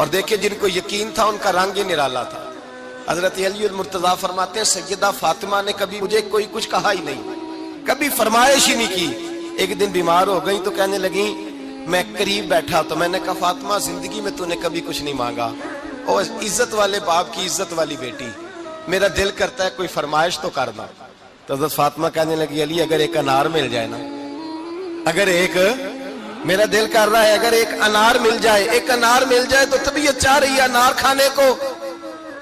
اور دیکھیں جن کو یقین تھا ان کا رنگ ہی نرالا تھا. حضرت علی المرتضیٰ فرماتے ہیں سیدہ فاطمہ نے کبھی مجھے کوئی کچھ کہا ہی نہیں، کبھی فرمائش ہی نہیں کی. ایک دن بیمار ہو گئی تو کہنے لگی، میں قریب بیٹھا تو میں نے کہا فاطمہ زندگی میں تو نے کبھی کچھ نہیں مانگا، اور عزت والے باپ کی عزت والی بیٹی، میرا دل کرتا ہے کوئی فرمائش تو کر دو. تو حضرت فاطمہ کہنے لگی علی اگر ایک انار مل جائے نا، اگر ایک، میرا دل کر رہا ہے اگر ایک انار مل جائے، ایک انار مل جائے تو طبیعت چاہ رہی ہے انار کھانے کو.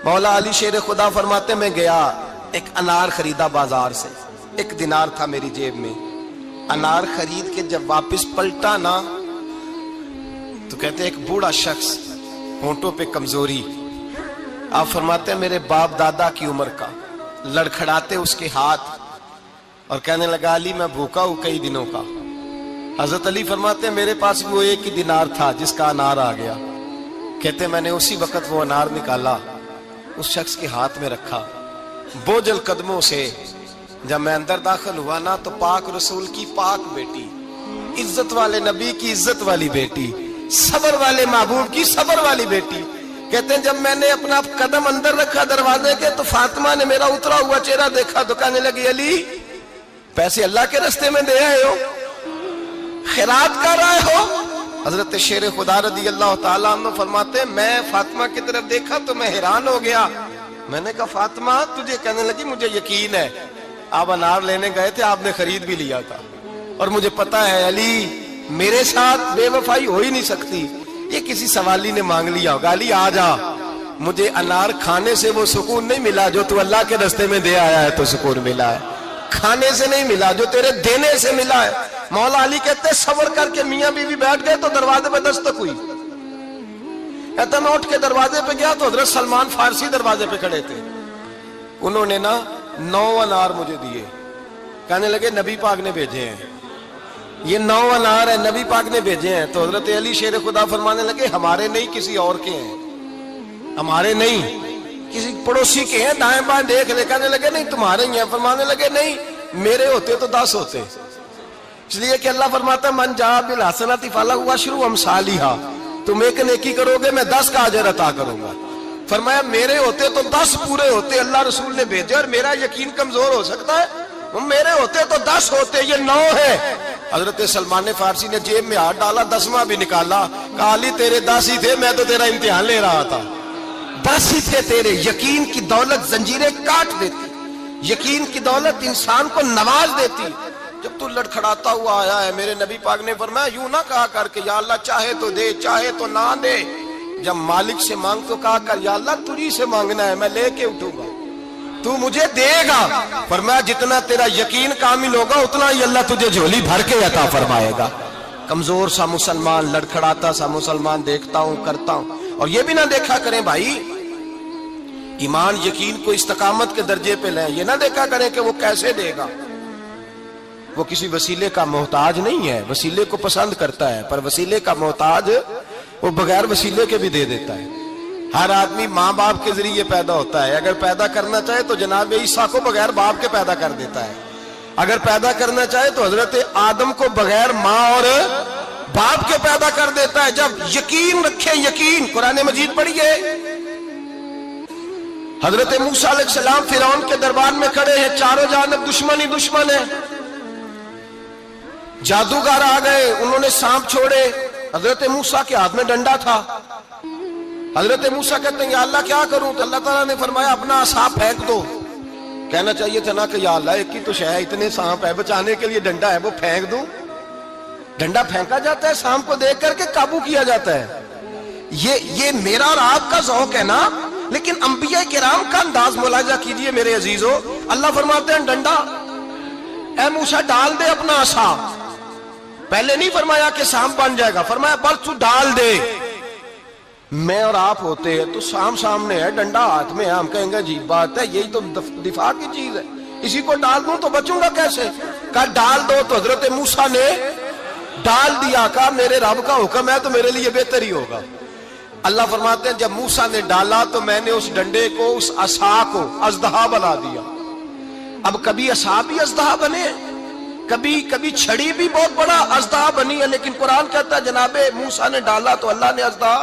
مولا علی شیر خدا فرماتے میں گیا ایک انار خریدا بازار سے، 1 دینار تھا میری جیب میں. انار خرید کے جب واپس پلٹا نا تو کہتے ایک بوڑھا شخص، ہونٹوں پہ کمزوری. آپ فرماتے ہیں میرے باپ دادا کی عمر کا، لڑکھڑاتے اس کے ہاتھ اور کہنے لگا علی میں بھوکا ہوں کئی دنوں کا. حضرت علی فرماتے ہیں میرے پاس وہ 1 ہی دینار تھا جس کا انار آ گیا. کہتے میں نے اسی وقت وہ انار نکالا، اس شخص کے ہاتھ میں رکھا. بوجھل قدموں سے جب میں اندر داخل ہوا نا تو پاک رسول کی پاک بیٹی، عزت والے نبی کی عزت والی بیٹی، صبر والے محبوب کی صبر والی بیٹی. کہتے ہیں جب میں نے اپنا قدم اندر رکھا دروازے کے تو فاطمہ نے میرا اترا ہوا چہرہ دیکھا تو کہنے لگی علی پیسے اللہ کے راستے میں دے آئے ہو، خیرات کر رہے ہو. حضرت شیر خدا رضی اللہ تعالیٰ عنہ فرماتے ہیں میں فاطمہ کی طرف دیکھا تو میں حیران ہو گیا. میں نے کہا فاطمہ تجھے، کہنے لگی مجھے یقین ہے آپ انار لینے گئے تھے، آپ نے خرید بھی لیا تھا، اور مجھے پتا ہے علی میرے ساتھ بے وفائی ہو ہی نہیں سکتی، یہ کسی سوالی نے مانگ لیا ہوگا. علی آ جا، مجھے انار کھانے سے وہ سکون نہیں ملا جو تو اللہ کے راستے میں دے آیا ہے تو سکون ملا ہے، کھانے سے نہیں ملا جو تیرے دینے سے ملا ہے. مولا علی کہتے ہیں صبر کر کے میاں بیوی بیٹھ گئے تو دروازے پہ دستک ہوئی. کہتا میں اٹھ کے دروازے پہ گیا تو حضرت سلمان فارسی دروازے پہ کھڑے تھے. انہوں نے نا 9 انار مجھے دیے، کہنے لگے نبی پاک نے بھیجے ہیں، یہ 9 انار ہے نبی پاک نے بھیجے ہیں. تو حضرت علی شیر خدا فرمانے لگے ہمارے نہیں کسی اور کے ہیں، ہمارے نہیں کسی پڑوسی کے ہیں، دائیں بائیں دیکھ لے. کہنے لگے نہیں تمہارے ہی ہیں. فرمانے لگے نہیں میرے ہوتے تو 10 ہوتے، اس لیے کہ اللہ فرماتا ہے من جاء بالحسنۃ فلہ عشر امثالھا، تم ایک نیکی کرو گے میں 10 کا اجر عطا کروں گا. فرمایا میرے ہوتے تو 10 پورے ہوتے، اللہ رسول نے بھیجے اور میرا یقین کمزور ہو سکتا ہے، میرے ہوتے تو 10 ہوتے، یہ 9 ہے. حضرت سلمان فارسی نے جیب میں ہاتھ ڈالا، 10واں بھی نکالا، کہا علی تیرے 10 ہی تھے، میں تو تیرا امتحان لے رہا تھا. 10 ہی تھے تیرے. یقین کی دولت زنجیریں کاٹ دیتی، یقین کی دولت انسان کو نواز دیتی. جب تو لڑکھڑاتا ہوا آیا ہے، میرے نبی پاک نے فرمایا یوں نہ کہا کر کہ یا اللہ چاہے تو دے چاہے تو نہ دے، جب مالک سے مانگ تو کہا کر یا اللہ تجھی سے مانگنا ہے میں لے کے اٹھوں گا، تو مجھے دے گا. فرمایا جتنا تیرا یقین کامل ہوگا اتنا ہی اللہ تجھے جھولی بھر کے عطا فرمائے گا. کمزور سا مسلمان، لڑکھڑاتا سا مسلمان دیکھتا ہوں کرتا ہوں. اور یہ بھی نہ دیکھا کریں بھائی ایمان یقین کو استقامت کے درجے پہ لیں، یہ نہ دیکھا کریں کہ وہ کیسے دے گا. وہ کسی وسیلے کا محتاج نہیں ہے، وسیلے کو پسند کرتا ہے، پر وسیلے کا محتاج وہ بغیر وسیلے کے بھی دے دیتا ہے. ہر آدمی ماں باپ کے ذریعے پیدا ہوتا ہے، اگر پیدا کرنا چاہے تو جناب عیسیٰ کو بغیر باپ کے پیدا کر دیتا ہے، اگر پیدا کرنا چاہے تو حضرت آدم کو بغیر ماں اور باپ کے پیدا کر دیتا ہے. جب یقین رکھیں، یقین قرآن مجید پڑھیے. حضرت موسیٰ علیہ السلام فرعون کے دربار میں کھڑے ہیں، چاروں جانب دشمن ہی دشمن ہے. جادوگر آ گئے، انہوں نے سانپ چھوڑے، حضرت موسیٰ کے ہاتھ میں ڈنڈا تھا. حضرت موسیٰ کہتے ہیں یا اللہ کیا کروں؟ تو اللہ تعالیٰ نے فرمایا اپنا عصا پھینک دو. کہنا چاہیے تھا نا کہ یا اللہ ایک ہی تو شے ہے، اتنے سانپ ہے، بچانے کے لیے ڈنڈا ہے وہ پھینک دوں. ڈنڈا پھینکا جاتا ہے، سانپ کو دیکھ کر کے قابو کیا جاتا ہے. یہ میرا اور آپ کا ذوق ہے نا، لیکن انبیاء کرام کا انداز ملاحظہ کیجئے میرے عزیزو. اللہ فرماتے ہیں ڈنڈا، اے موسیٰ ڈال دے اپنا عصا. پہلے نہیں فرمایا کہ سانپ بن جائے گا، فرمایا بس تو ڈال دے. میں اور آپ ہوتے ہیں تو سانپ سامنے ہے، ڈنڈا ہاتھ میں ہے، ہم کہیں گے عجیب بات ہے، یہی تو دفاع کی چیز ہے، اسی کو ڈال دوں تو بچوں گا کیسے؟ کہا ڈال دو. تو حضرت موسیٰ نے ڈال دیا، کہا میرے رب کا حکم ہے تو میرے لیے بہتر ہی ہوگا. اللہ فرماتے ہیں جب موسیٰ نے ڈالا تو میں نے اس ڈنڈے کو، اس عصا کو اژدہا بنا دیا. اب کبھی عصا بھی اژدہا بنے، کبھی چھڑی بھی بہت بڑا اژدہا بنی ہے، لیکن قرآن کہتا ہے جناب موسیٰ نے ڈالا تو اللہ نے اژدہا.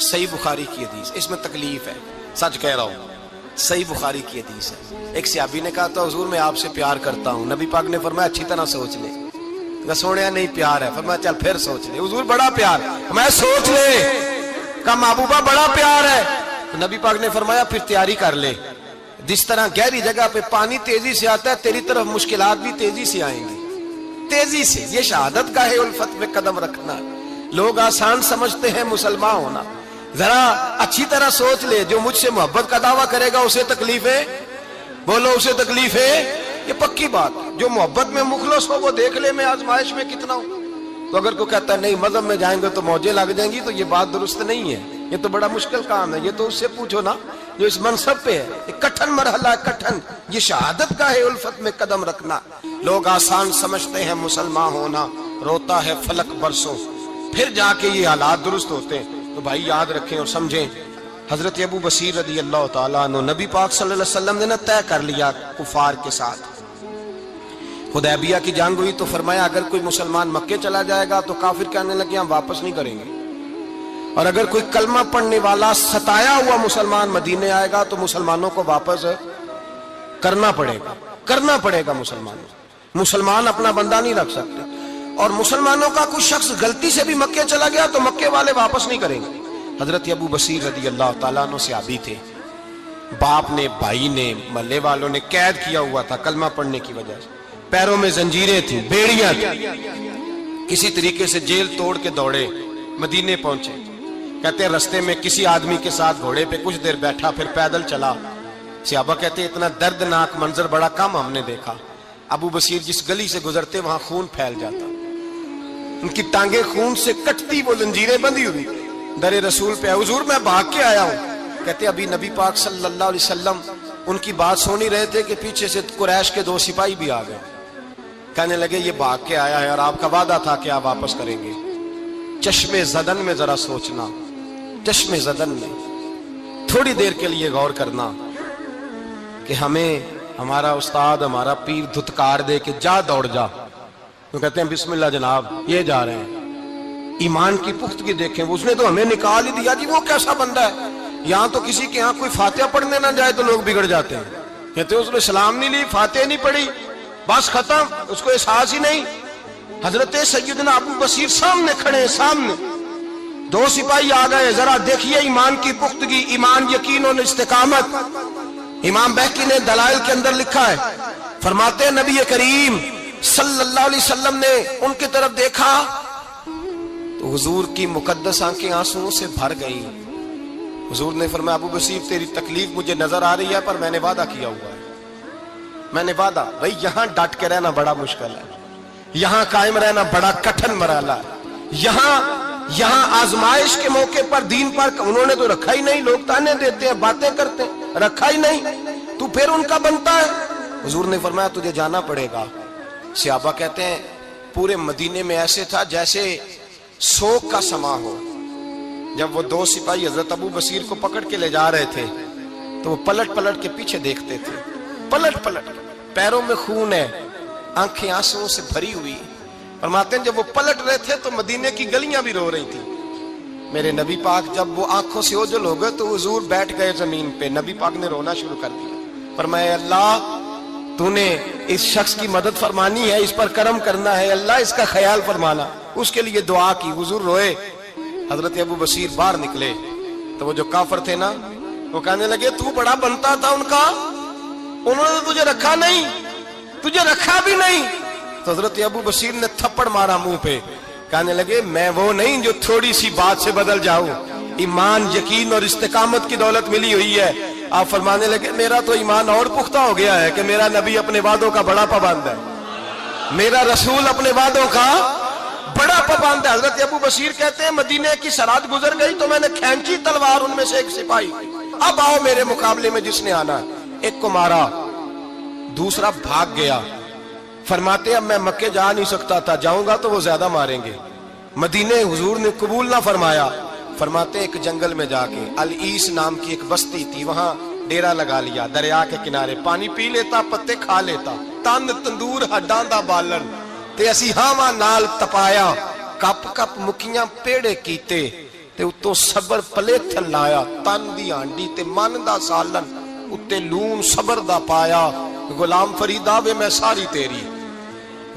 صحیح بخاری کی حدیث، اس میں تکلیف ہے، سچ کہہ رہا ہوں، صحیح بخاری کی حدیث ہے۔ ایک صحابی نے کہا تو حضور میں آپ سے پیار کرتا ہوں، نبی پاک نے فرمایا اچھی طرح سوچ لے۔ میں سونے نہیں پیار ہے، فرمایا چل پھر سوچ لے۔ حضور بڑا پیار، میں سوچ لے، کہا محبوبہ بڑا پیار ہے، نبی پاک نے فرمایا پھر تیاری کر لے، جس طرح گہری جگہ پہ پانی تیزی سے آتا ہے تیری طرف مشکلات بھی تیزی سے آئیں گی، تیزی سے۔ یہ شہادت کا ہے الفت میں قدم رکھنا۔ لوگ آسان سمجھتے ہیں مسلمان ہونا، ذرا اچھی طرح سوچ لے، جو مجھ سے محبت کا دعویٰ کرے گا اسے تکلیف ہے، بولو اسے تکلیف ہے، یہ پکی بات۔ جو محبت میں مخلص ہو وہ دیکھ لے میں آزمائش میں کتنا ہوں۔ تو اگر کوئی کہتا ہے نہیں مذہب میں جائیں گے تو موجیں لگ جائیں گی، تو یہ بات درست نہیں ہے، یہ تو بڑا مشکل کام ہے۔ یہ تو اس سے پوچھو نا جو اس منصب پہ ہے، یہ کٹھن مرحلہ ہے، کٹھن۔ یہ شہادت کا ہے الفت میں قدم رکھنا۔ لوگ آسان سمجھتے ہیں مسلمان ہونا، روتا ہے فلک برسوں، پھر جا کے یہ حالات درست ہوتے ہیں۔ تو بھائی یاد رکھیں اور سمجھیں، حضرت ابو بصیر رضی اللہ تعالیٰ عنہ، نبی پاک صلی اللہ علیہ وسلم نے نہ طے کر لیا کفار کے ساتھ، حدیبیہ کی جنگ ہوئی تو فرمایا اگر کوئی مسلمان مکے چلا جائے گا تو کافر کہنے لگے ہم واپس نہیں کریں گے، اور اگر کوئی کلمہ پڑھنے والا ستایا ہوا مسلمان مدینے آئے گا تو مسلمانوں کو واپس کرنا پڑے گا مسلمان اپنا بندہ نہیں رکھ سکتے۔ اور مسلمانوں کا کوئی شخص غلطی سے بھی مکے چلا گیا تو مکے والے واپس نہیں کریں گے۔ حضرت ابو بصیر رضی اللہ تعالیٰ عنہ صحابی تھے، باپ نے، بھائی نے، محلے والوں نے قید کیا ہوا تھا کلمہ پڑھنے کی وجہ سے، پیروں میں زنجیریں تھیں، بیڑیاں تھیں، کسی طریقے سے جیل توڑ کے دوڑے مدینے پہنچے۔ کہتے ہیں رستے میں کسی آدمی کے ساتھ گھوڑے پہ کچھ دیر بیٹھا پھر پیدل چلا۔ صحابہ کہتے ہیں اتنا دردناک منظر بڑا کم ہم نے دیکھا۔ ابو بصیر جس گلی سے گزرتے وہاں خون پھیل جاتا، ان کی ٹانگیں خون سے کٹتی، وہ زنجیریں بندھی ہوئی، در رسول پہ حضور میں بھاگ کے آیا ہوں۔ کہتے ابھی نبی پاک صلی اللہ علیہ وسلم ان کی بات سن ہی رہے تھے کہ پیچھے سے قریش کے 2 سپاہی بھی آ گئے، کہنے لگے یہ بھاگ کے آیا ہے اور آپ کا وعدہ تھا کہ آپ واپس کریں گے۔ چشم زدن میں ذرا سوچنا، چشم زدن میں تھوڑی دیر کے لیے غور کرنا کہ ہمیں ہمارا استاد، ہمارا پیر دھتکار دے کہ جا دوڑ جا، تو کہتے ہیں بسم اللہ جناب یہ جا رہے ہیں۔ ایمان کی پختگی دیکھیں، اس نے تو ہمیں نکال ہی دیا جی، وہ کیسا بندہ ہے۔ یہاں تو کسی کے یہاں کوئی فاتحہ پڑھنے نہ جائے تو لوگ بگڑ جاتے ہیں، کہتے ہیں اس نے سلام نہیں لی، فاتحہ نہیں پڑھی، بس ختم، اس کو احساس ہی نہیں۔ حضرت سیدنا ابو بصیر سامنے کھڑے، سامنے 2 سپاہی آ گئے، ذرا دیکھیے ایمان کی پختگی، ایمان، یقین اور استقامت۔ امام بہقی نے دلائل کے اندر لکھا ہے، فرماتے ہیں نبی کریم صلی اللہ علیہ وسلم نے ان کی طرف دیکھا تو حضور کی مقدس آنکھیں آنسوؤں سے بھر گئیں۔ حضور نے فرمایا ابو بصیر تیری تکلیف مجھے نظر آ رہی ہے پر میں نے وعدہ کیا ہوا ہے، میں نے وعدہ۔ بھائی یہاں ڈٹ کے رہنا بڑا مشکل ہے، یہاں قائم رہنا بڑا کٹھن مرحلہ ہے۔ یہاں آزمائش کے موقع پر دین پر انہوں نے تو رکھا ہی نہیں، لوگ تانے دیتے ہیں، باتیں کرتے ہیں، رکھا ہی نہیں، تو پھر ان کا بنتا ہے۔ حضور نے فرمایا تجھے جانا پڑے گا۔ صحابہ کہتے ہیں پورے مدینے میں ایسے تھا جیسے سوگ کا سما ہو۔ جب وہ 2 سپاہی حضرت ابو بصیر کو پکڑ کے لے جا رہے تھے تو وہ پلٹ پلٹ کے پیچھے دیکھتے تھے، پلٹ پلٹ، پیروں میں خون ہے، آنکھیں آنسوؤں سے بھری ہوئی۔ فرماتے ہیں جب وہ پلٹ رہے تھے تو مدینے کی گلیاں بھی رو رہی تھیں۔ میرے نبی پاک جب وہ آنکھوں سے اوجھل ہو گئے تو حضور بیٹھ گئے زمین پہ، نبی پاک نے رونا شروع کر دیا۔ فرمایا اللہ تو نے اس شخص کی مدد فرمانی ہے، اس پر کرم کرنا ہے، اللہ اس کا خیال فرمانا۔ اس کے لیے دعا کی، حضور روئے۔ حضرت ابو بصیر باہر نکلے تو وہ جو کافر تھے نا وہ کہنے لگے تو بڑا بنتا تھا ان کا، انہوں نے تجھے رکھا نہیں، تجھے رکھا بھی نہیں۔ تو حضرت ابو بصیر نے تھپڑ مارا منہ پہ، کہنے لگے میں وہ نہیں جو تھوڑی سی بات سے بدل جاؤں، ایمان، یقین اور استقامت کی دولت ملی ہوئی ہے۔ آپ فرمانے لگے میرا تو ایمان اور پختہ ہو گیا ہے کہ میرا نبی اپنے وعدوں کا بڑا پابند ہے، میرا رسول اپنے وعدوں کا بڑا پابند ہے۔ حضرت ابو بصیر کہتے ہیں مدینے کی سرحد گزر گئی تو میں نے کھینچی تلوار، ان میں سے ایک سپاہی، اب آؤ میرے مقابلے میں جس نے آنا ہے۔ ایک کو مارا، دوسرا بھاگ گیا۔ فرماتے اب میں مکے جا نہیں سکتا تھا، جاؤں گا تو وہ زیادہ ماریں گے۔ مدینے حضور نے قبول نہ فرمایا۔ فرماتے ایک جنگل میں جا کے العیس نام کی ایک بستی تھی، وہاں ڈیرا لگا لیا، دریا کے کنارے، پانی پی لیتا، پتے کھا لیتا، تن تندور ہڈاں دا بالن تے اسی ہاواں نال تپایا، کپ کپ مکیاں پیڑے کیتے، تے اتوں صبر پلیتھن لایا، تن دی ہانڈی تے من دا سالن اتے لون صبر دا پایا۔ غلام فریدا وے میں ساری تیری،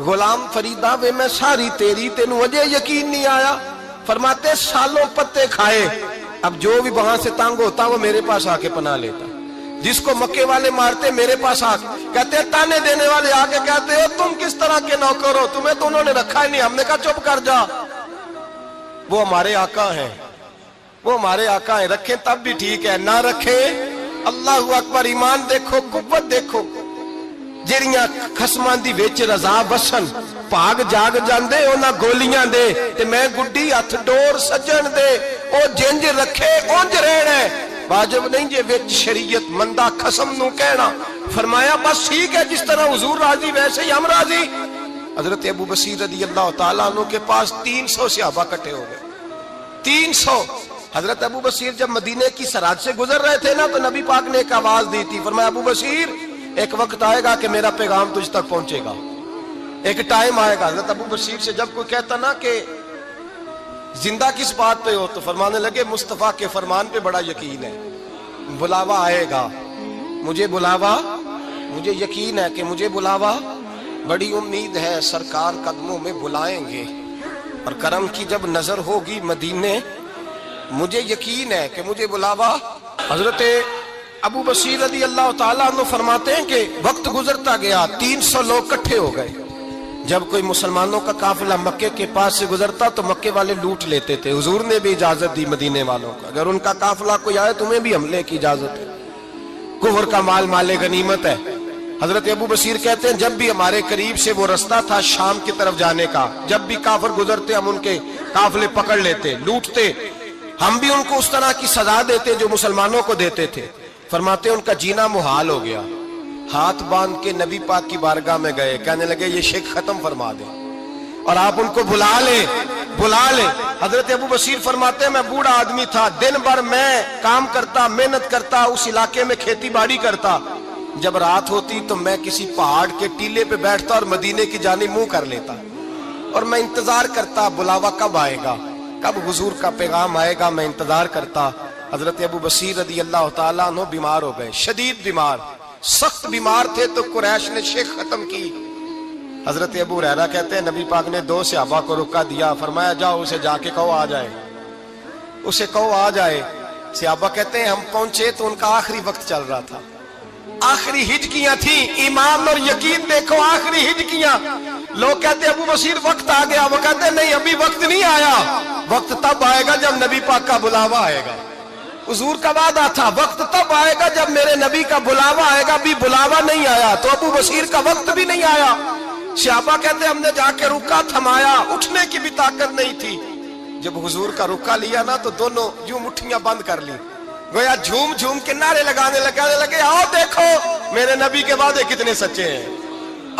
غلام فریدا وے میں ساری تیری، تینوں وجہ یقین نہیں آیا؟ فرماتے سالوں پتے کھائے، اب جو بھی وہاں سے تنگ ہوتا وہ میرے پاس آ کے پناہ لیتا، جس کو مکے والے مارتے میرے پاس آ کے کہتے تانے دینے والے آ کے کہتے ہو تم کس طرح کے نوکر ہو، تمہیں تو انہوں نے رکھا ہی نہیں۔ ہم نے کہا چپ کر جا، وہ ہمارے آقا ہیں، وہ ہمارے آقا ہیں، رکھیں تب بھی ٹھیک ہے، نہ رکھیں اللہ اکبر۔ ایمان دیکھو، قوت دیکھو، جڑیاں خسمان دی وچ رضا وسن پاگ جاگ جاندے اونا گولیاں دے تے میں گڈی ہتھ ڈور سجن دے، او جنج رکھے اونج رہنا ہے، واجب نہیں جے وچ شریعت مندہ قسم نو کہنا۔ فرمایا بس ٹھیک ہے، جس طرح حضور راضی ویسے ہی ہم راضی۔ حضرت ابو بصیر رضی اللہ تعالیٰ عنہ کے پاس 300 صحابہ کٹھے ہو گئے، 300۔ حضرت ابو بصیر جب مدینے کی سرحد سے گزر رہے تھے نا تو نبی پاک نے ایک آواز دی تھی، فرمایا ابو بصیر ایک وقت آئے گا کہ میرا پیغام تجھ تک پہنچے گا، ایک ٹائم آئے گا۔ حضرت ابو بصیر سے جب کوئی کہتا نا کہ زندہ کس بات پہ ہو تو فرمانے لگے مصطفیٰ کے فرمان پہ بڑا یقین ہے، بلاوا آئے گا، مجھے بلاوا، مجھے یقین ہے کہ مجھے بلاوا، بڑی امید ہے سرکار قدموں میں بلائیں گے، اور کرم کی جب نظر ہوگی مدینے، مجھے یقین ہے کہ مجھے بلاوا۔ حضرت ابو بصیر رضی اللہ تعالیٰ عنہ فرماتے ہیں کہ وقت گزرتا گیا، 300 لوگ کٹھے ہو گئے۔ جب کوئی مسلمانوں کا قافلہ مکے کے پاس سے گزرتا تو مکے والے لوٹ لیتے تھے۔ حضور نے بھی اجازت دی مدینے والوں کو، اگر ان کا قافلہ کوئی آئے تمہیں بھی حملے کی اجازت ہے، کفر کا مال مال غنیمت ہے۔ حضرت ابو بصیر کہتے ہیں جب بھی ہمارے قریب سے وہ رستہ تھا شام کی طرف جانے کا، جب بھی کافر گزرتے ہم ان کے قافلے پکڑ لیتے، لوٹتے، ہم بھی ان کو اس طرح کی سزا دیتے جو مسلمانوں کو دیتے تھے۔ فرماتے ان کا جینا محال ہو گیا، ہاتھ باندھ کے نبی پاک کی بارگاہ میں گئے، کہنے لگے یہ شرک ختم فرما دیں اور آپ ان کو بلا لیں، بلا لیں۔ حضرت ابو بصیر فرماتے ہیں میں بوڑھا آدمی تھا، دن بھر میں کام کرتا، محنت کرتا، اس علاقے میں کھیتی باڑی کرتا، جب رات ہوتی تو میں کسی پہاڑ کے ٹیلے پہ بیٹھتا اور مدینے کی جانب منہ کر لیتا اور میں انتظار کرتا بلاوا کب آئے گا، کب حضور کا پیغام آئے گا، میں انتظار کرتا۔ حضرت ابو بصیر رضی اللہ تعالیٰ عنہ بیمار ہو گئے، شدید بیمار، سخت بیمار تھے تو قریش نے شیخ ختم کی۔ حضرت ابو ہریرہ کہتے ہیں نبی پاک نے 2 صحابہ کو رکا دیا، فرمایا جاؤ اسے جا کے کہو آ جائے، اسے کہو آ جائے۔ صحابہ کہتے ہیں ہم پہنچے تو ان کا آخری وقت چل رہا تھا، آخری ہجکیاں تھیں، ایمان اور یقین دیکھو، آخری ہجکیاں۔ لوگ کہتے ہیں ابو بصیر وقت آ گیا، وہ کہتے ہیں نہیں ابھی وقت نہیں آیا، وقت تب آئے گا جب نبی پاک کا بلاوا آئے گا۔ حضور کا وعدہ تھا وقت تب آئے گا جب میرے نبی کا بلاوا آئے گا، ابھی بلاوا نہیں آیا تو ابو بصیر کا وقت بھی نہیں آیا۔ صحابہ کہتے ہیں ہم نے جا کے رکا تھمایا، اٹھنے کی بھی طاقت نہیں تھی۔ جب حضور کا رکا لیا نا تو دونوں یوں مٹھیاں بند کر لی، گویا جھوم جھوم کے نعرے لگانے لگے آؤ دیکھو میرے نبی کے وعدے کتنے سچے ہیں،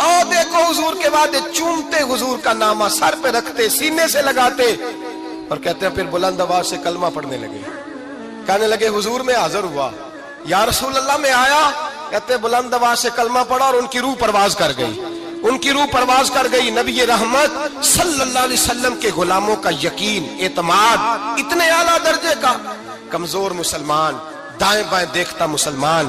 آؤ دیکھو حضور کے وعدے۔ چومتے حضور کا نامہ سر پہ رکھتے، سینے سے لگاتے، اور کہتے ہیں پھر بلند آواز سے کلمہ پڑھنے لگے، کہنے لگے حضور میں حاضر ہوا، یا رسول اللہ میں آیا، کہتے بلند آواز سے کلمہ پڑھا اور ان کی روح پرواز کر گئی، ان کی روح پرواز کر گئی۔ نبی رحمت صلی اللہ علیہ وسلم کے غلاموں کا یقین، اعتماد اتنے اعلیٰ درجے کا، کمزور مسلمان، دائیں بائیں دیکھتا مسلمان،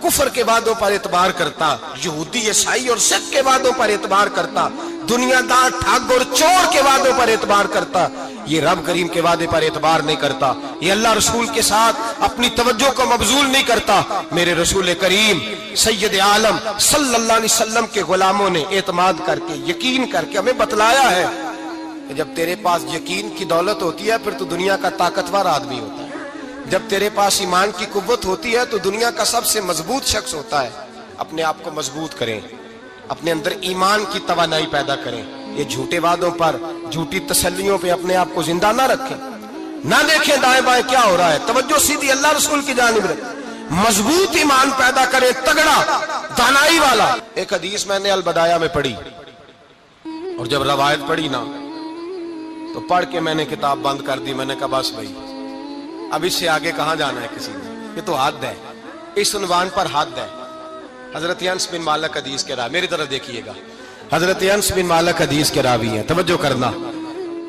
کفر کے وعدوں پر اعتبار کرتا، یہودی عیسائی اور سکھ کے وعدوں پر اعتبار کرتا، دنیا دار ٹھگ اور چور کے وعدوں پر اعتبار کرتا، یہ رب کریم کے وعدے پر اعتبار نہیں کرتا، یہ اللہ رسول کے ساتھ اپنی توجہ کو مبذول نہیں کرتا۔ میرے رسول کریم سید عالم صلی اللہ علیہ وسلم کے غلاموں نے اعتماد کر کے، یقین کر کے ہمیں بتلایا ہے کہ جب تیرے پاس یقین کی دولت ہوتی ہے پھر تو دنیا کا طاقتور آدمی ہوتا ہے، جب تیرے پاس ایمان کی قوت ہوتی ہے تو دنیا کا سب سے مضبوط شخص ہوتا ہے۔ اپنے آپ کو مضبوط کریں، اپنے اندر ایمان کی توانائی پیدا کریں، یہ جھوٹے وعدوں پر، جھوٹی تسلیوں پہ اپنے آپ کو زندہ نہ رکھیں، نہ دیکھیں دائیں بائیں کیا ہو رہا ہے، توجہ سیدھی اللہ رسول کی جانب رکھیں، مضبوط ایمان پیدا کریں، تگڑا، دانائی والا۔ ایک حدیث میں نے البدایہ میں پڑھی اور جب روایت پڑھی نا تو پڑھ کے میں نے کتاب بند کر دی، میں نے کہا بس بھائی اب اس سے آگے کہاں جانا ہے کسی نے، یہ تو حد ہے، اس عنوان پر حد ہے۔ حضرت انس بن مالک حدیث کے راوی، میری طرف دیکھیے گا، حضرت انس بن مالک حدیث کے راوی ہیں، توجہ کرنا،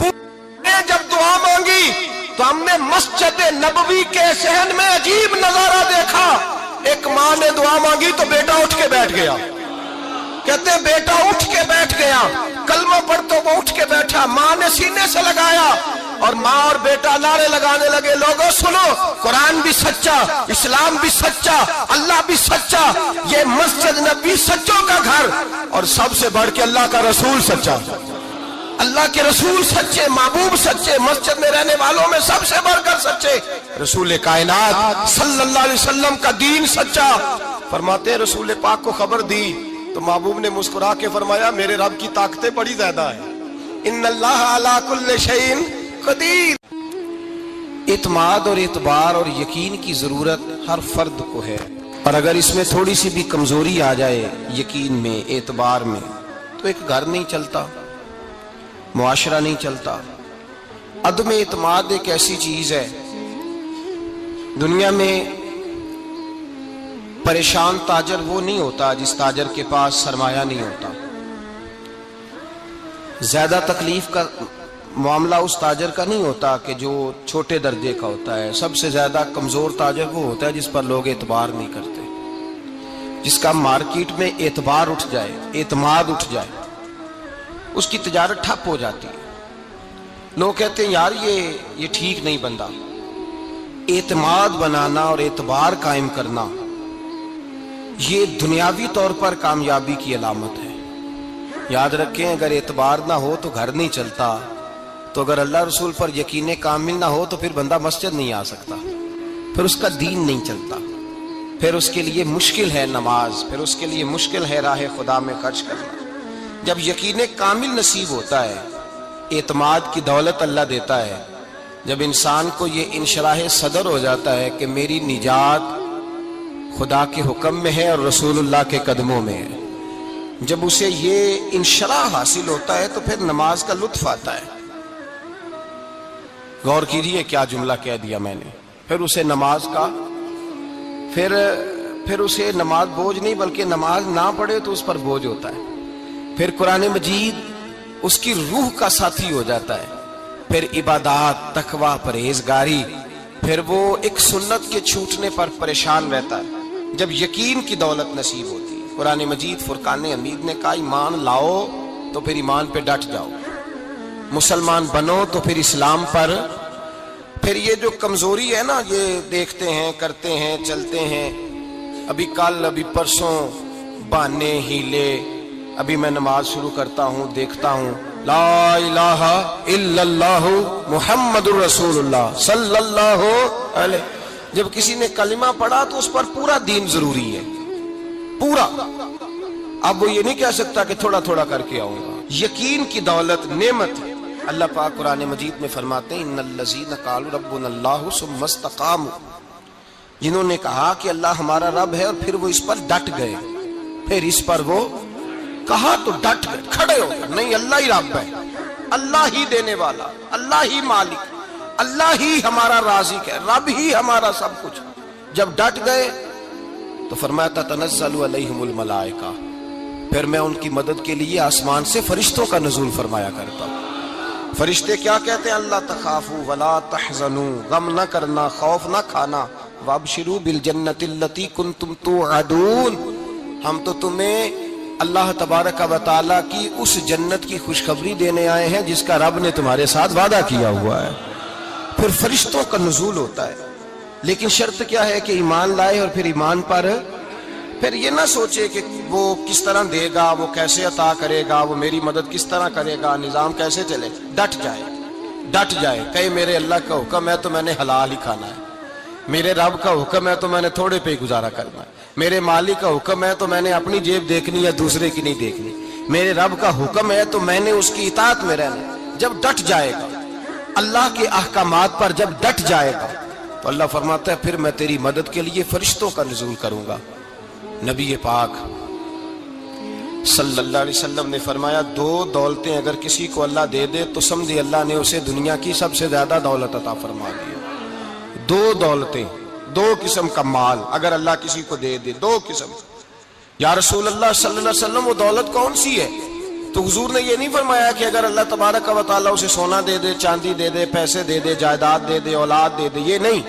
نے جب دعا مانگی تو ہم نے مسجد نبوی کے صحن میں عجیب نظارہ دیکھا. ایک ماں نے دعا مانگی تو بیٹا اٹھ کے بیٹھ گیا. کہتے ہیں بیٹا اٹھ کے بیٹھ گیا. کلمہ پڑھ تو وہ اٹھ کے بیٹھا. ماں نے سینے سے لگایا اور ماں اور بیٹا نعرے لگانے لگے, لوگوں سنو, قرآن بھی سچا, اسلام بھی سچا, اللہ بھی سچا, یہ مسجد نبی سچوں کا گھر, اور سب سے بڑھ کے اللہ کا رسول سچا. اللہ کے رسول سچے, محبوب سچے, مسجد میں رہنے والوں میں سب سے بڑھ کر سچے, رسول کائنات صلی اللہ علیہ وسلم کا دین سچا. فرماتے ہیں رسول پاک کو خبر دی تو محبوب نے مسکرا کے فرمایا میرے رب کی طاقتیں بڑی زیادہ ہیں. ان اللہ علی کل شیء قدیر. اعتماد اور اعتبار اور یقین کی ضرورت ہر فرد کو ہے, اور اگر اس میں تھوڑی سی بھی کمزوری آ جائے یقین میں, اعتبار میں, تو ایک گھر نہیں چلتا, معاشرہ نہیں چلتا. عدم اعتماد ایک ایسی چیز ہے, دنیا میں پریشان تاجر وہ نہیں ہوتا جس تاجر کے پاس سرمایہ نہیں ہوتا. زیادہ تکلیف کا معاملہ اس تاجر کا نہیں ہوتا کہ جو چھوٹے درجے کا ہوتا ہے. سب سے زیادہ کمزور تاجر وہ ہوتا ہے جس پر لوگ اعتبار نہیں کرتے, جس کا مارکیٹ میں اعتبار اٹھ جائے, اعتماد اٹھ جائے, اس کی تجارت ٹھپ ہو جاتی ہے. لوگ کہتے ہیں یار یہ ٹھیک نہیں بندہ. اعتماد بنانا اور اعتبار قائم کرنا یہ دنیاوی طور پر کامیابی کی علامت ہے. یاد رکھیں, اگر اعتبار نہ ہو تو گھر نہیں چلتا, تو اگر اللہ رسول پر یقین کامل نہ ہو تو پھر بندہ مسجد نہیں آ سکتا, پھر اس کا دین نہیں چلتا, پھر اس کے لیے مشکل ہے نماز, پھر اس کے لیے مشکل ہے راہ خدا میں خرچ کرنا. جب یقین کامل نصیب ہوتا ہے, اعتماد کی دولت اللہ دیتا ہے, جب انسان کو یہ انشراح صدر ہو جاتا ہے کہ میری نجات خدا کے حکم میں ہے اور رسول اللہ کے قدموں میں ہے, جب اسے یہ انشراح حاصل ہوتا ہے تو پھر نماز کا لطف آتا ہے. غور کیجیے کیا جملہ کہہ دیا میں نے. پھر اسے نماز کا پھر اسے نماز بوجھ نہیں, بلکہ نماز نہ پڑھے تو اس پر بوجھ ہوتا ہے. پھر قرآن مجید اس کی روح کا ساتھی ہو جاتا ہے. پھر عبادات, تقوی, پرہیزگاری, پھر وہ ایک سنت کے چھوٹنے پر پریشان رہتا ہے. جب یقین کی دولت نصیب ہوتی ہے, قرآن مجید فرقان حمید نے کہا ایمان لاؤ تو پھر ایمان پہ ڈٹ جاؤ, مسلمان بنو تو پھر اسلام پر. پھر یہ جو کمزوری ہے نا, یہ دیکھتے ہیں, کرتے ہیں, چلتے ہیں, ابھی کل, ابھی پرسوں, بہانے, ہیلے, ابھی میں نماز شروع کرتا ہوں, دیکھتا ہوں لا الہ الا اللہ محمد الرسول اللہ صلی اللہ علیہ. جب کسی نے کلمہ پڑھا تو اس پر پورا دین ضروری ہے, پورا. اب وہ یہ نہیں کہہ سکتا کہ تھوڑا تھوڑا کر کے آؤں گا. یقین کی دولت نعمت ہے. اللہ پاک قرآن مجید میں فرماتے ہیں ان الذین قالوا ربنا اللہ ثم استقاموا, جنہوں نے کہا کہ اللہ ہمارا رب ہے اور پھر وہ اس پر ڈٹ گئے, پھر اس پر وہ کہا تو ڈٹ گئے, کھڑے ہو گئے, نہیں اللہ ہی رب ہے, اللہ ہی دینے والا, اللہ ہی مالک, اللہ ہی ہمارا رازق ہے, رب ہی ہمارا سب کچھ. جب ڈٹ گئے تو فرمایا تنزل علیہم الملائکہ, پھر میں ان کی مدد کے لیے آسمان سے فرشتوں کا نزول فرمایا کرتا ہوں. فرشتے کیا کہتے ہیں؟ اللہ تخافوا ولا تحزنوا, غم نہ کرنا, خوف نہ کھانا, وابشروا بالجنۃ التی کنتم توعدون, ہم تو تمہیں اللہ تبارک و تعالیٰ کی اس جنت کی خوشخبری دینے آئے ہیں جس کا رب نے تمہارے ساتھ وعدہ کیا ہوا ہے. پھر فرشتوں کا نزول ہوتا ہے, لیکن شرط کیا ہے کہ ایمان لائے, اور پھر ایمان پر پھر یہ نہ سوچے کہ وہ کس طرح دے گا, وہ کیسے عطا کرے گا, وہ میری مدد کس طرح کرے گا, نظام کیسے چلے. ڈٹ جائے, کہے میرے اللہ کا حکم ہے تو میں نے حلال ہی کھانا ہے, میرے رب کا حکم ہے تو میں نے تھوڑے پہ ہی گزارا کرنا ہے, میرے مالک کا حکم ہے تو میں نے اپنی جیب دیکھنی ہے, دوسرے کی نہیں دیکھنی, میرے رب کا حکم ہے تو میں نے اس کی اطاعت میں رہنا. جب ڈٹ جائے گا اللہ کے احکامات پر, جب ڈٹ جائے گا تو اللہ فرماتا ہے پھر میں تیری مدد کے لیے فرشتوں کا نزول کروں گا. نبی پاک صلی اللہ علیہ وسلم نے فرمایا 2 دولتیں اگر کسی کو اللہ دے دے تو سمجھے اللہ نے اسے دنیا کی سب سے زیادہ دولت عطا فرما دی. 2 دولتیں, 2 قسم کا مال اگر اللہ کسی کو دے دے, 2 قسم. یا رسول اللہ صلی اللہ علیہ وسلم وہ دولت کون سی ہے؟ تو حضور نے یہ نہیں فرمایا کہ اگر اللہ تبارک و تعالیٰ اسے سونا دے دے، چاندی دے دے، پیسے دے دے، جائیداد دے دے، اولاد دے دے، یہ نہیں۔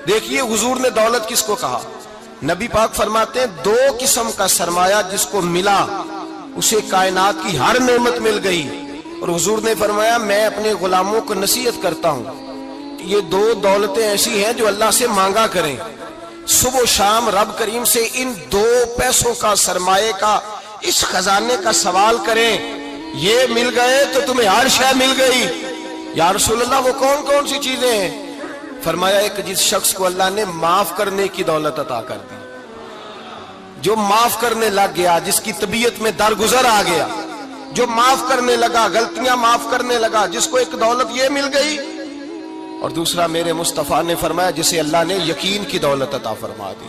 دیکھیے حضور نے دولت کس کو کہا؟ نبی پاک فرماتے ہیں دو قسم کا سرمایہ جس کو ملا اسے کائنات کی ہر نعمت مل گئی۔ اور حضور نے فرمایا میں اپنے غلاموں کو نصیحت کرتا ہوں کہ یہ دو دولتیں ایسی ہیں جو اللہ سے مانگا کریں، صبح و شام رب کریم سے ان دو پیسوں کا، سرمایے کا، اس خزانے کا سوال کریں، یہ مل گئے تو تمہیں ہر شے مل گئی۔ یا رسول اللہ وہ کون کون سی چیزیں ہیں؟ فرمایا ایک جس شخص کو اللہ نے معاف کرنے کی دولت عطا کر دی، جو معاف کرنے لگ گیا، جس کی طبیعت میں درگزر آ گیا، جو معاف کرنے لگا، غلطیاں معاف کرنے لگا، جس کو ایک دولت یہ مل گئی۔ اور دوسرا میرے مصطفیٰ نے فرمایا جسے اللہ نے یقین کی دولت عطا فرما دی،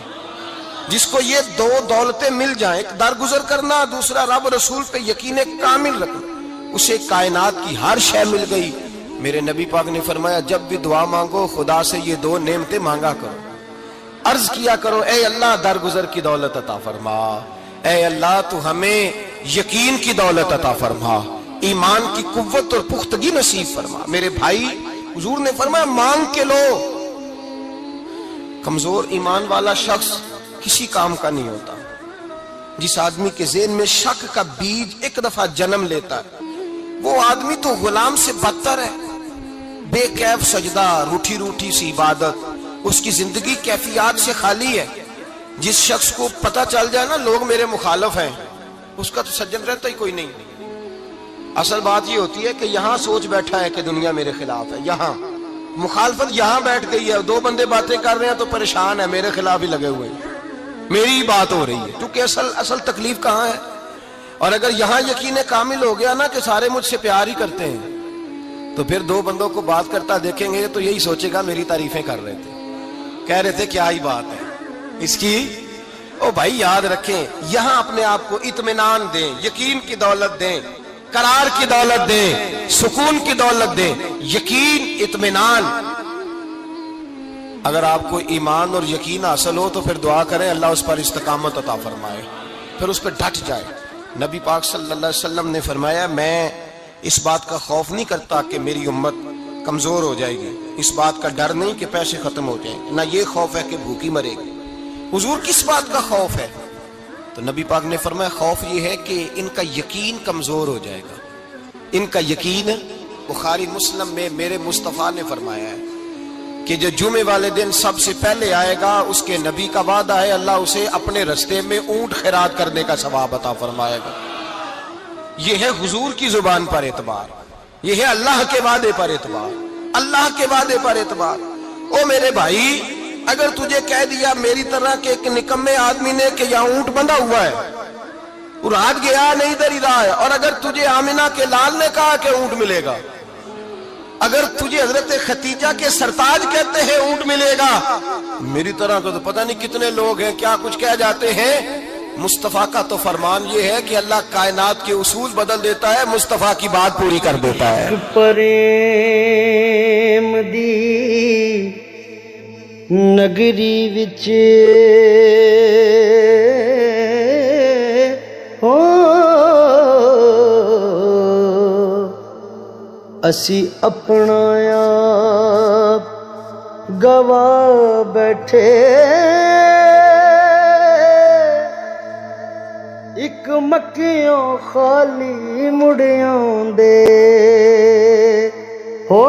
جس کو یہ دو دولتیں مل جائیں، ایک درگزر کرنا، دوسرا رب رسول پہ یقین کامل رکھنا، اسے کائنات کی ہر شے مل گئی۔ میرے نبی پاک نے فرمایا جب بھی دعا مانگو خدا سے یہ دو نعمتیں مانگا کرو، عرض کیا کرو اے اللہ درگزر کی دولت عطا فرما، اے اللہ تو ہمیں یقین کی دولت عطا فرما، ایمان کی قوت اور پختگی نصیب فرما۔ میرے بھائی حضور نے فرمایا مانگ کے لو۔ کمزور ایمان والا شخص کسی کام کا نہیں ہوتا۔ جس آدمی کے ذہن میں شک کا بیج ایک دفعہ جنم لیتا ہے وہ آدمی تو غلام سے بدتر ہے۔ بے کیف سجدہ، روٹھی روٹھی سی عبادت، اس کی زندگی کیفیات سے خالی ہے۔ جس شخص کو پتہ چل جائے نا لوگ میرے مخالف ہیں، اس کا تو سجن رہتا ہی کوئی نہیں۔ اصل بات یہ ہوتی ہے کہ یہاں سوچ بیٹھا ہے کہ دنیا میرے خلاف ہے، یہاں مخالفت یہاں بیٹھ گئی ہے، دو بندے باتیں کر رہے ہیں تو پریشان ہے، میرے خلاف ہی لگے ہوئے ہیں، میری بات ہو رہی ہے، کیونکہ اصل تکلیف کہاں ہے؟ اور اگر یہاں یقین کامل ہو گیا نا کہ سارے مجھ سے پیار ہی کرتے ہیں، تو پھر دو بندوں کو بات کرتا دیکھیں گے تو یہی سوچے گا میری تعریفیں کر رہے تھے، کہہ رہے تھے کیا ہی بات ہے اس کی۔ او بھائی یاد رکھیں، یہاں اپنے آپ کو اطمینان دیں، یقین کی دولت دیں، قرار کی دولت دیں، سکون کی دولت دیں، یقین، اطمینان۔ اگر آپ کو ایمان اور یقین حاصل ہو تو پھر دعا کریں اللہ اس پر استقامت عطا فرمائے، پھر اس پہ ڈٹ جائے۔ نبی پاک صلی اللہ علیہ وسلم نے فرمایا میں اس بات کا خوف نہیں کرتا کہ میری امت کمزور ہو جائے گی، اس بات کا ڈر نہیں کہ پیسے ختم ہو جائیں گے، نہ یہ خوف ہے کہ بھوکی مرے گی۔ حضور کس بات کا خوف ہے؟ تو نبی پاک نے فرمایا خوف یہ ہے کہ ان کا یقین کمزور ہو جائے گا۔ ان کا یقین، بخاری مسلم میں میرے مصطفیٰ نے فرمایا ہے کہ جو جمعے والے دن سب سے پہلے آئے گا اس کے نبی کا وعدہ ہے اللہ اسے اپنے رستے میں اونٹ خیرات کرنے کا ثواب عطا فرمائے گا۔ یہ ہے حضور کی زبان پر اعتبار، یہ ہے اللہ کے وعدے پر اعتبار، اللہ کے وعدے پر اعتبار۔ او میرے بھائی اگر تجھے کہہ دیا میری طرح کے ایک نکمے آدمی نے کہ یہاں اونٹ بندھا ہوا ہے، وہ رات گیا نہیں ادھر ہی رہا ہے، اور اگر تجھے آمنہ کے لال نے کہا کہ اونٹ ملے گا، اگر تجھے حضرت ختیجہ کے سرتاج کہتے ہیں اونٹ ملے گا، میری طرح کا تو پتہ نہیں کتنے لوگ ہیں کیا کچھ کہہ جاتے ہیں۔ مصطفیٰ کا تو فرمان یہ ہے کہ اللہ کائنات کے اصول بدل دیتا ہے، مصطفیٰ کی بات پوری کر دیتا ہے۔ پریم دی نگری وچ اسی اپنا آپ گوا بیٹھے، ایک مکیوں خالی مڑیاں دے ہو